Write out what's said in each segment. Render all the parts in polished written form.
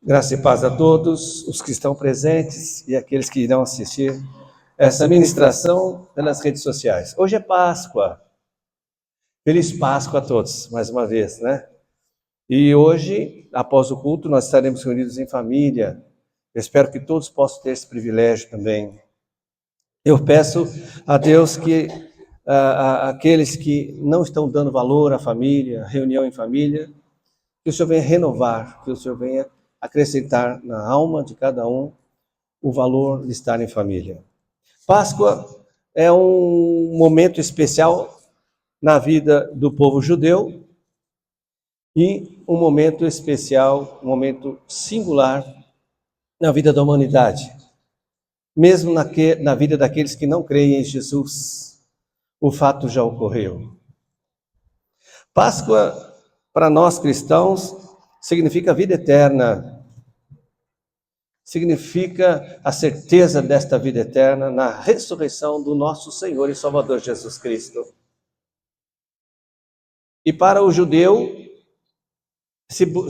Graça e paz a todos os que estão presentes e aqueles que irão assistir essa ministração pelas redes sociais. Hoje é Páscoa. Feliz Páscoa a todos, mais uma vez, né? E hoje, após o culto, nós estaremos reunidos em família. Eu espero que todos possam ter esse privilégio também. Eu peço a Deus que aqueles que não estão dando valor à família, reunião em família, que o Senhor venha renovar, que o Senhor venha acrescentar na alma de cada um o valor de estar em família. Páscoa é um momento especial na vida do povo judeu e um momento especial, um momento singular na vida da humanidade. Mesmo na vida daqueles que não creem em Jesus, o fato já ocorreu. Páscoa, para nós cristãos, significa vida eterna. Significa a certeza desta vida eterna na ressurreição do nosso Senhor e Salvador Jesus Cristo. E para o judeu,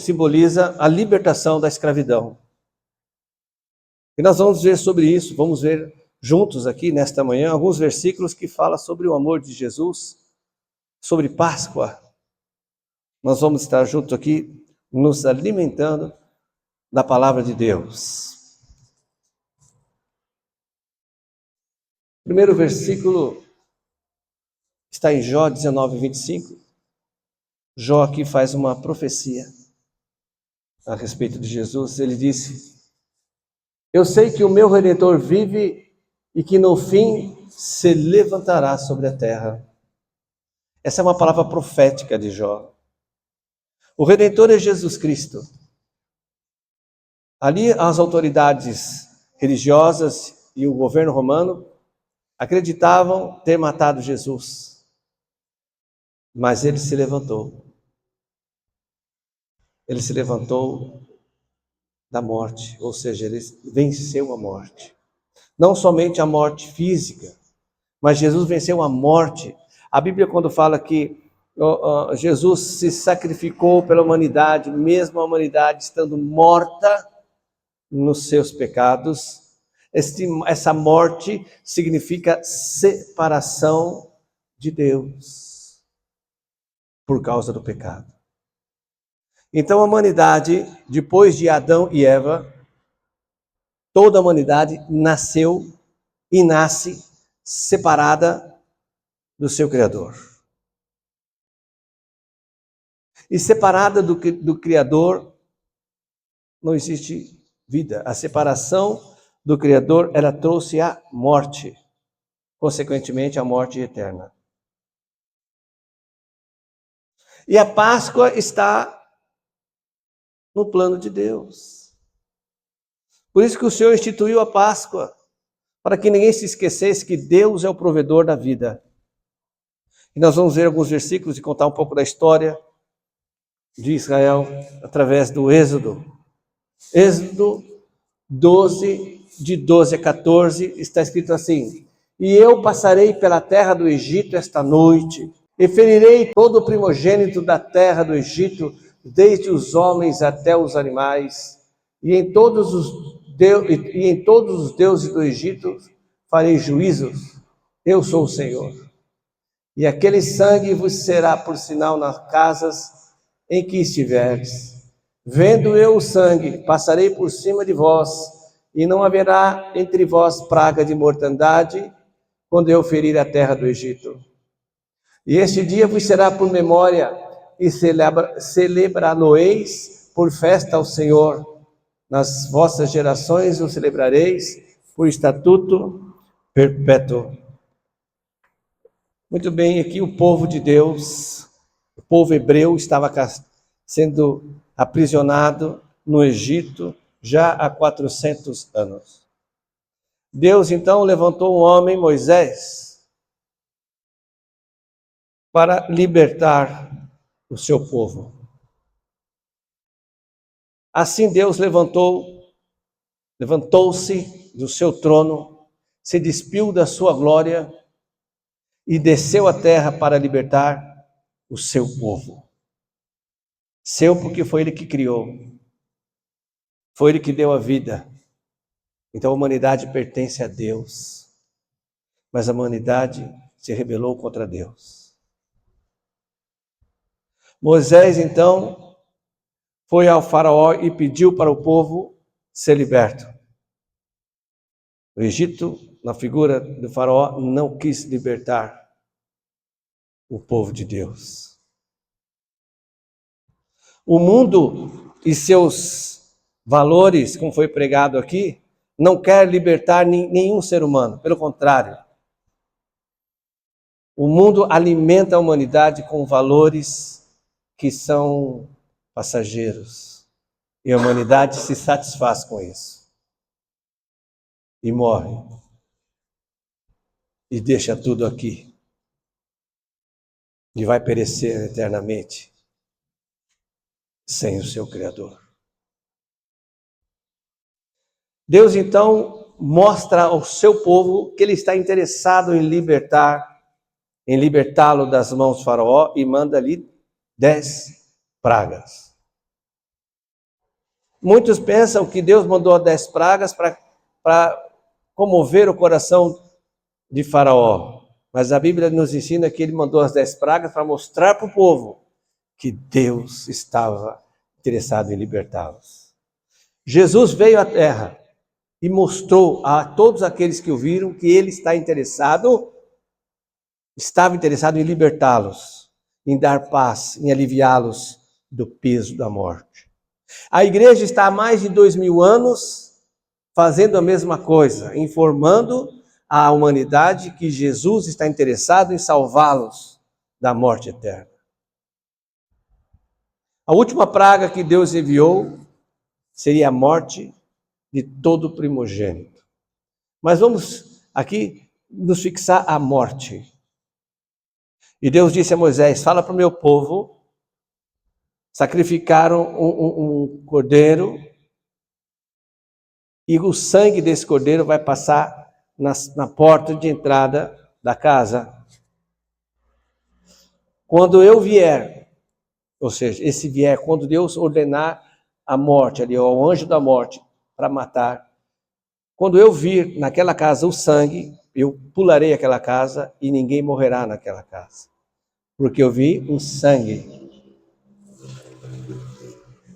simboliza a libertação da escravidão. E nós vamos ver sobre isso, vamos ver juntos aqui nesta manhã alguns versículos que falam sobre o amor de Jesus, sobre Páscoa. Nós vamos estar juntos aqui nos alimentando da palavra de Deus. O primeiro versículo está em Jó 19, 25. Jó aqui faz uma profecia a respeito de Jesus. Ele disse: eu sei que o meu Redentor vive e que no fim se levantará sobre a terra. Essa é uma palavra profética de Jó. O Redentor é Jesus Cristo. Ali as autoridades religiosas e o governo romano acreditavam ter matado Jesus. Mas ele se levantou. Ele se levantou da morte, ou seja, ele venceu a morte. Não somente a morte física, mas Jesus venceu a morte. A Bíblia, quando fala que Jesus se sacrificou pela humanidade, mesmo a humanidade estando morta nos seus pecados, essa morte significa separação de Deus por causa do pecado. Então a humanidade, depois de Adão e Eva, toda a humanidade nasceu e nasce separada do seu Criador. E separada do Criador não existe vida. A separação do Criador, ela trouxe a morte, consequentemente a morte eterna. E a Páscoa está no plano de Deus. Por isso que o Senhor instituiu a Páscoa, para que ninguém se esquecesse que Deus é o provedor da vida. E nós vamos ver alguns versículos e contar um pouco da história de Israel através do Êxodo. Êxodo 12, de 12 a 14, está escrito assim: e eu passarei pela terra do Egito esta noite, e ferirei todo o primogênito da terra do Egito, desde os homens até os animais, e em todos os deuses do Egito farei juízos. Eu sou o Senhor. E aquele sangue vos será por sinal nas casas em que estiveres. Vendo eu o sangue, passarei por cima de vós, e não haverá entre vós praga de mortandade, quando eu ferir a terra do Egito. E este dia vos será por memória, e celebrar-lo-eis por festa ao Senhor. Nas vossas gerações o celebrareis por estatuto perpétuo. Muito bem, aqui o povo de Deus, o povo hebreu, estava sendo aprisionado no Egito já há 400 anos. Deus então levantou um homem, Moisés, para libertar o seu povo. Assim Deus levantou-se do seu trono, se despiu da sua glória e desceu à terra para libertar o seu povo. Seu porque foi ele que criou. Foi Ele que deu a vida. Então a humanidade pertence a Deus. Mas a humanidade se rebelou contra Deus. Moisés, então, foi ao faraó e pediu para o povo ser liberto. O Egito, na figura do faraó, não quis libertar o povo de Deus. O mundo e seus valores, como foi pregado aqui, não quer libertar nenhum ser humano. Pelo contrário, o mundo alimenta a humanidade com valores que são passageiros. E a humanidade se satisfaz com isso. E morre. E deixa tudo aqui. E vai perecer eternamente sem o seu Criador. Deus, então, mostra ao seu povo que Ele está interessado em libertá-lo das mãos do faraó e manda ali 10 pragas. Muitos pensam que Deus mandou 10 pragas para comover o coração de faraó. Mas a Bíblia nos ensina que Ele mandou as 10 pragas para mostrar para o povo que Deus estava interessado em libertá-los. Jesus veio à terra e mostrou a todos aqueles que o viram que Ele estava interessado em libertá-los, em dar paz, em aliviá-los do peso da morte. A igreja está há mais de 2000 anos fazendo a mesma coisa, informando a humanidade que Jesus está interessado em salvá-los da morte eterna. A última praga que Deus enviou seria a morte de todo primogênito. Mas vamos aqui nos fixar a morte. E Deus disse a Moisés: fala para o meu povo sacrificaram um cordeiro e o sangue desse cordeiro vai passar na porta de entrada da casa. Quando eu vier, ou seja, esse vier, quando Deus ordenar a morte, ali, ao anjo da morte, para matar, quando eu vir naquela casa o sangue, eu pularei aquela casa e ninguém morrerá naquela casa. Porque eu vi um sangue.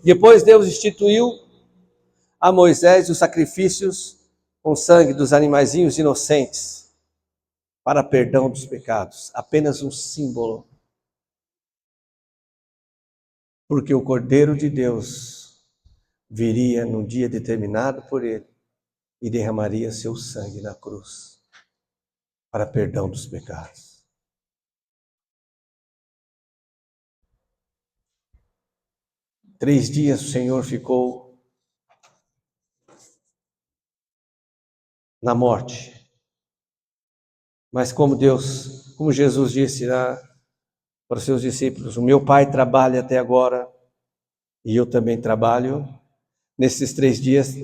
Depois Deus instituiu a Moisés os sacrifícios com sangue dos animaizinhos inocentes para perdão dos pecados. Apenas um símbolo. Porque o Cordeiro de Deus viria num dia determinado por Ele e derramaria seu sangue na cruz para perdão dos pecados. Três dias o Senhor ficou na morte. Mas como Jesus disse para os seus discípulos, o meu Pai trabalha até agora e eu também trabalho. Nesses 3 dias,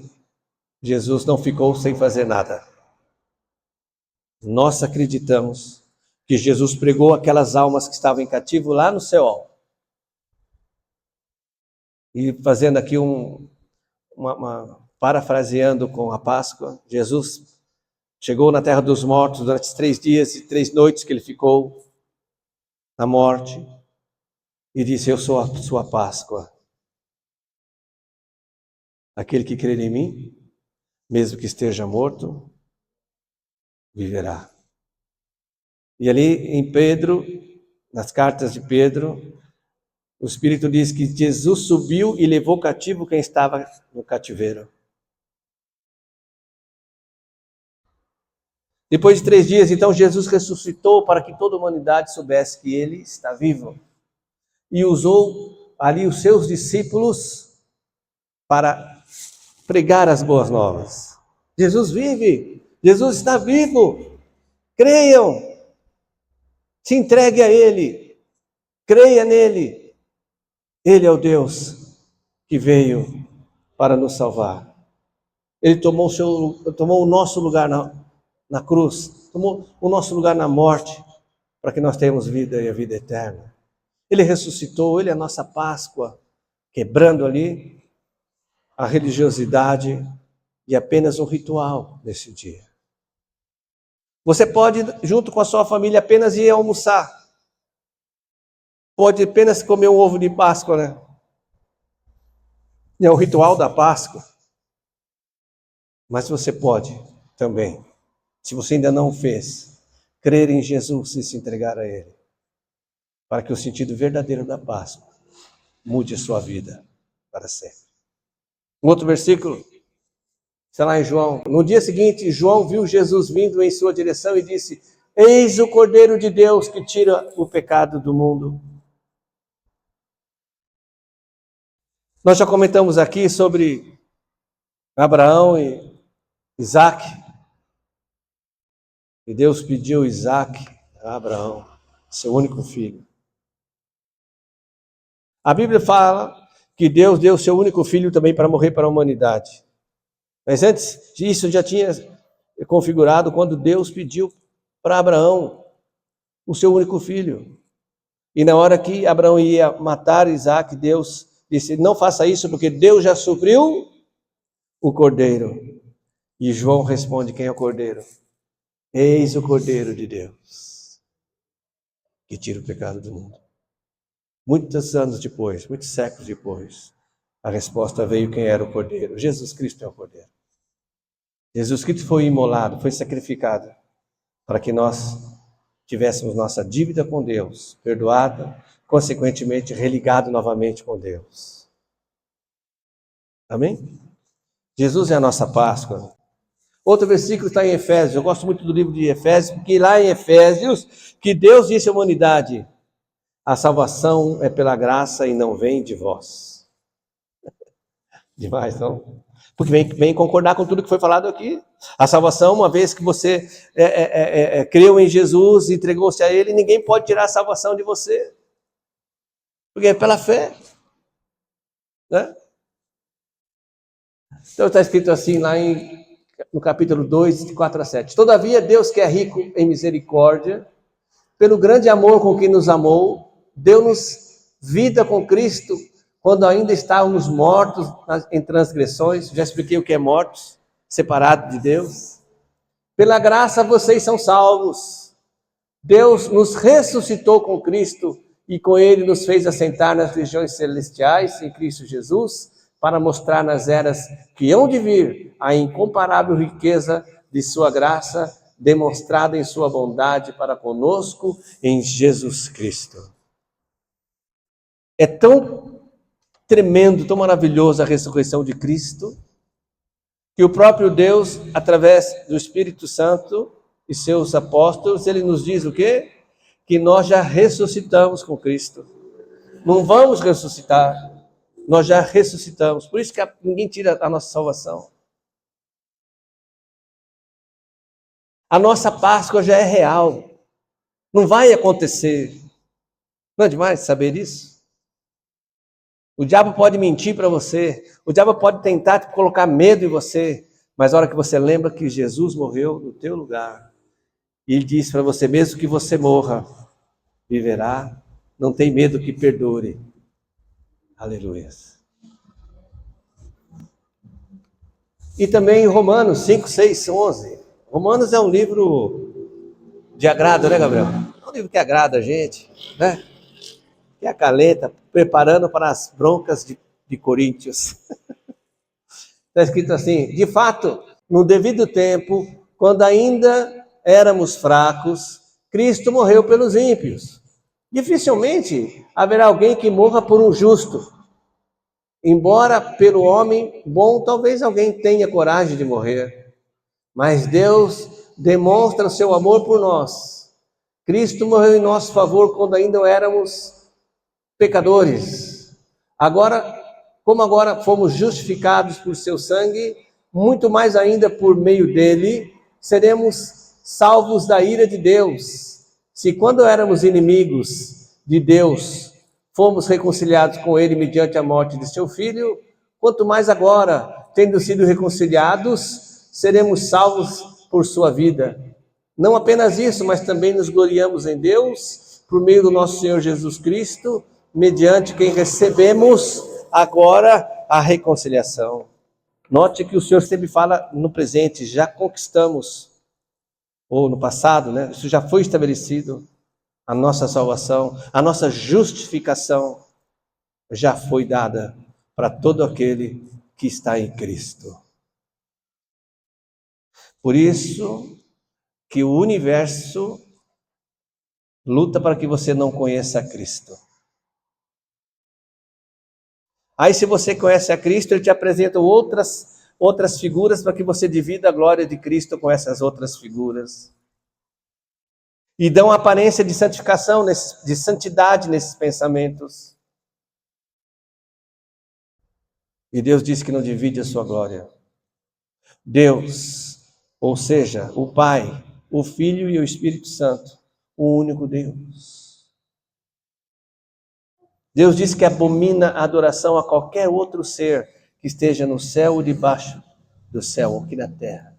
Jesus não ficou sem fazer nada. Nós acreditamos que Jesus pregou aquelas almas que estavam em cativo lá no céu. E fazendo aqui parafraseando com a Páscoa, Jesus chegou na terra dos mortos durante os 3 dias e 3 noites que ele ficou na morte e disse: eu sou a sua Páscoa. Aquele que crer em mim, mesmo que esteja morto, viverá. E ali em Pedro, nas cartas de Pedro, o Espírito diz que Jesus subiu e levou cativo quem estava no cativeiro. Depois de 3 dias, então, Jesus ressuscitou para que toda a humanidade soubesse que Ele está vivo. E usou ali os seus discípulos para pregar as boas novas. Jesus vive, Jesus está vivo. Creiam, se entregue a Ele, creia nele. Ele é o Deus que veio para nos salvar. Ele tomou o nosso lugar na cruz, tomou o nosso lugar na morte, para que nós tenhamos vida e a vida eterna. Ele ressuscitou, Ele é a nossa Páscoa, quebrando ali a religiosidade e apenas um ritual nesse dia. Você pode, junto com a sua família, apenas ir almoçar. Pode apenas comer um ovo de Páscoa, né? É o ritual da Páscoa. Mas você pode também, se você ainda não fez, crer em Jesus e se entregar a Ele, para que o sentido verdadeiro da Páscoa mude a sua vida para sempre. Um outro versículo, está lá em João. No dia seguinte, João viu Jesus vindo em sua direção e disse: Eis o Cordeiro de Deus que tira o pecado do mundo. Nós já comentamos aqui sobre Abraão e Isaac. E Deus pediu Isaac a Abraão, seu único filho. A Bíblia fala que Deus deu seu único filho também para morrer para a humanidade. Mas antes disso já tinha configurado quando Deus pediu para Abraão o seu único filho. E na hora que Abraão ia matar Isaac, Deus disse: não faça isso, porque Deus já supriu o cordeiro. E João responde: quem é o cordeiro? Eis o Cordeiro de Deus, que tira o pecado do mundo. Muitos anos depois, muitos séculos depois, a resposta veio: quem era o Cordeiro? Jesus Cristo é o Cordeiro. Jesus Cristo foi imolado, foi sacrificado, para que nós tivéssemos nossa dívida com Deus perdoada, consequentemente religado novamente com Deus. Amém? Jesus é a nossa Páscoa. Outro versículo está em Efésios. Eu gosto muito do livro de Efésios, porque lá em Efésios, que Deus disse à humanidade: a salvação é pela graça e não vem de vós. Demais, não? Porque vem concordar com tudo que foi falado aqui. A salvação, uma vez que você creu em Jesus, entregou-se a Ele, ninguém pode tirar a salvação de você. Porque é pela fé. Né? Então está escrito assim lá no capítulo 2, de 4 a 7. Todavia, Deus, que é rico em misericórdia, pelo grande amor com que nos amou, deu-nos vida com Cristo, quando ainda estávamos mortos em transgressões. Já expliquei o que é mortos, separado de Deus. Pela graça vocês são salvos. Deus nos ressuscitou com Cristo e com Ele nos fez assentar nas regiões celestiais em Cristo Jesus, para mostrar nas eras que hão de vir a incomparável riqueza de sua graça, demonstrada em sua bondade para conosco em Jesus Cristo. É tão tremendo, tão maravilhoso a ressurreição de Cristo, que o próprio Deus, através do Espírito Santo e seus apóstolos, ele nos diz o quê? Que nós já ressuscitamos com Cristo. Não vamos ressuscitar, nós já ressuscitamos. Por isso que ninguém tira a nossa salvação. A nossa Páscoa já é real. Não vai acontecer. Não é demais saber isso? O diabo pode mentir para você. O diabo pode tentar te colocar medo em você. Mas a hora que você lembra que Jesus morreu no teu lugar, e ele diz para você: mesmo que você morra, viverá. Não tem medo que perdure. Aleluia. E também Romanos 5, 6, 11. Romanos é um livro de agrado, né, Gabriel? É um livro que agrada a gente, né? Que acalenta, preparando para as broncas de Coríntios. Está escrito assim: de fato, no devido tempo, quando ainda éramos fracos, Cristo morreu pelos ímpios. Dificilmente haverá alguém que morra por um justo. Embora pelo homem bom, talvez alguém tenha coragem de morrer. Mas Deus demonstra o seu amor por nós. Cristo morreu em nosso favor quando ainda éramos pecadores. Agora, como agora fomos justificados por seu sangue, muito mais ainda por meio dele, seremos salvos da ira de Deus. Se quando éramos inimigos de Deus, fomos reconciliados com ele mediante a morte de seu filho, quanto mais agora, tendo sido reconciliados, seremos salvos por sua vida. Não apenas isso, mas também nos gloriamos em Deus, por meio do nosso Senhor Jesus Cristo, mediante quem recebemos agora a reconciliação. Note que o Senhor sempre fala no presente, já conquistamos, ou no passado, né? Isso já foi estabelecido, a nossa salvação, a nossa justificação já foi dada para todo aquele que está em Cristo. Por isso que o universo luta para que você não conheça a Cristo. Aí se você conhece a Cristo, Ele te apresenta outras figuras para que você divida a glória de Cristo com essas outras figuras. E dão aparência de santificação, de santidade nesses pensamentos. E Deus diz que não divide a sua glória. Deus, ou seja, o Pai, o Filho e o Espírito Santo, o único Deus. Deus diz que abomina a adoração a qualquer outro ser que esteja no céu ou debaixo do céu, ou aqui na terra.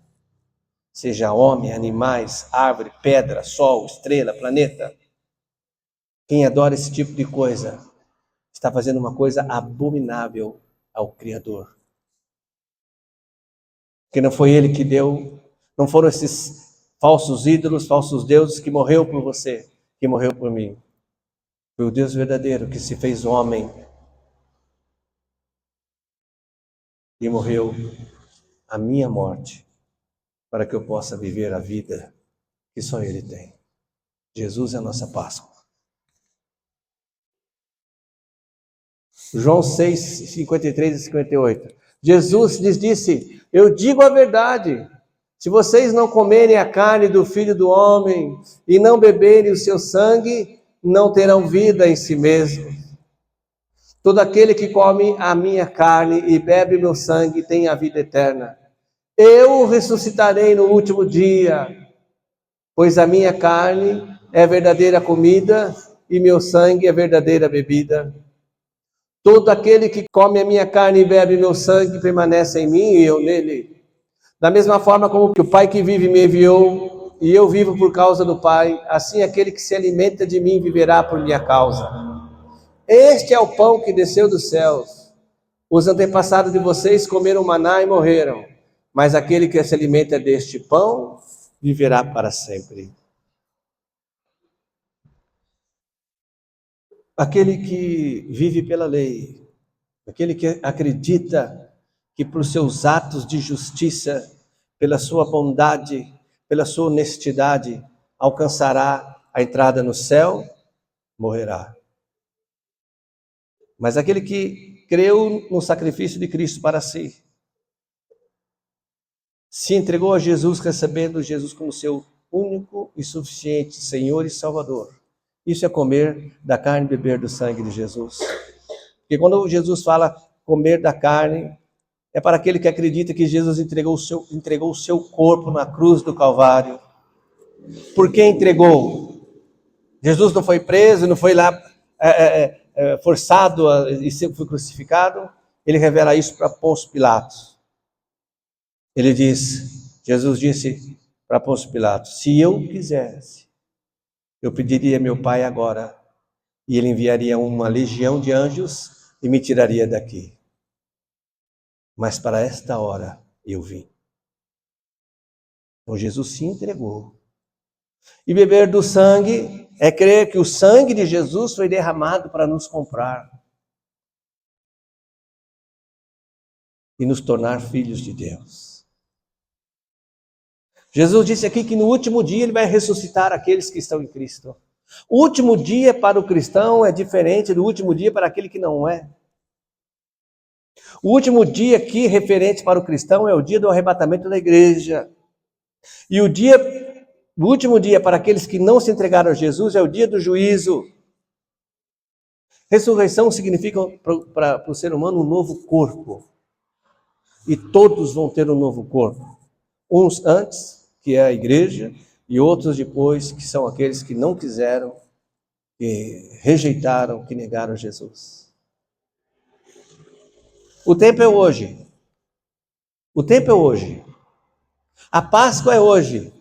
Seja homem, animais, árvore, pedra, sol, estrela, planeta. Quem adora esse tipo de coisa está fazendo uma coisa abominável ao Criador. Porque não foi Ele que deu, não foram esses falsos ídolos, falsos deuses que morreu por você, que morreu por mim. Foi o Deus verdadeiro que se fez homem e morreu a minha morte, para que eu possa viver a vida que só Ele tem. Jesus é a nossa Páscoa. João 6, 53 e 58. Jesus lhes disse: eu digo a verdade, se vocês não comerem a carne do Filho do Homem e não beberem o seu sangue, não terão vida em si mesmo. Todo aquele que come a minha carne e bebe o meu sangue tem a vida eterna. Eu o ressuscitarei no último dia, pois a minha carne é verdadeira comida e meu sangue é verdadeira bebida. Todo aquele que come a minha carne e bebe meu sangue permanece em mim e eu nele. Da mesma forma como que o Pai que vive me enviou e eu vivo por causa do Pai, assim aquele que se alimenta de mim viverá por minha causa. Este é o pão que desceu dos céus. Os antepassados de vocês comeram maná e morreram, mas aquele que se alimenta deste pão viverá para sempre. Aquele que vive pela lei, aquele que acredita que por seus atos de justiça, pela sua bondade, pela sua honestidade, alcançará a entrada no céu, morrerá. Mas aquele que creu no sacrifício de Cristo para si, se entregou a Jesus, recebendo Jesus como seu único e suficiente Senhor e Salvador. Isso é comer da carne e beber do sangue de Jesus. Porque quando Jesus fala comer da carne, é para aquele que acredita que Jesus entregou o seu corpo na cruz do Calvário. Por que entregou? Jesus não foi preso, não foi lá forçado e foi crucificado. Ele revela isso para Pôncio Pilatos. Jesus disse para Pôncio Pilatos: se eu quisesse, eu pediria a meu Pai agora, e Ele enviaria uma legião de anjos e me tiraria daqui. Mas para esta hora eu vim. Então Jesus se entregou. E beber do sangue é crer que o sangue de Jesus foi derramado para nos comprar e nos tornar filhos de Deus. Jesus disse aqui que no último dia Ele vai ressuscitar aqueles que estão em Cristo. O último dia para o cristão é diferente do último dia para aquele que não é. O último dia aqui, referente para o cristão, é o dia do arrebatamento da igreja. E o último dia para aqueles que não se entregaram a Jesus é o dia do juízo. Ressurreição significa para o ser humano um novo corpo. E todos vão ter um novo corpo. Uns antes, que é a igreja, e outros depois, que são aqueles que não quiseram, que rejeitaram, que negaram Jesus. O tempo é hoje. O tempo é hoje. A Páscoa é hoje.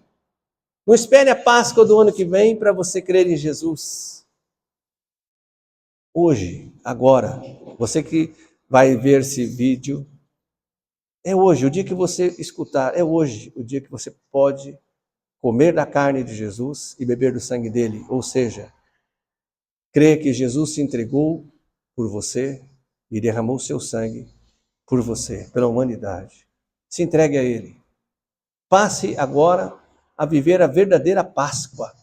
Não espere a Páscoa do ano que vem para você crer em Jesus. Hoje, agora, você que vai ver esse vídeo. É hoje, o dia que você escutar, é hoje o dia que você pode comer da carne de Jesus e beber do sangue dele. Ou seja, crer que Jesus se entregou por você e derramou seu sangue por você, pela humanidade. Se entregue a ele. Passe agora a viver a verdadeira Páscoa,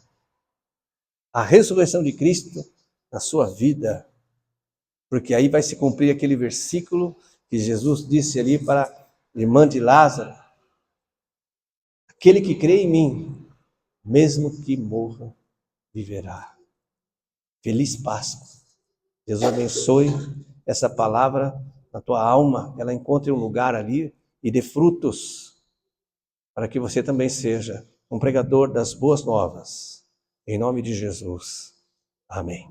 a ressurreição de Cristo na sua vida, porque aí vai se cumprir aquele versículo que Jesus disse ali para a irmã de Lázaro: aquele que crê em mim, mesmo que morra, viverá. Feliz Páscoa. Deus abençoe essa palavra na tua alma, ela encontre um lugar ali e dê frutos, para que você também seja um pregador das boas novas. Em nome de Jesus. Amém.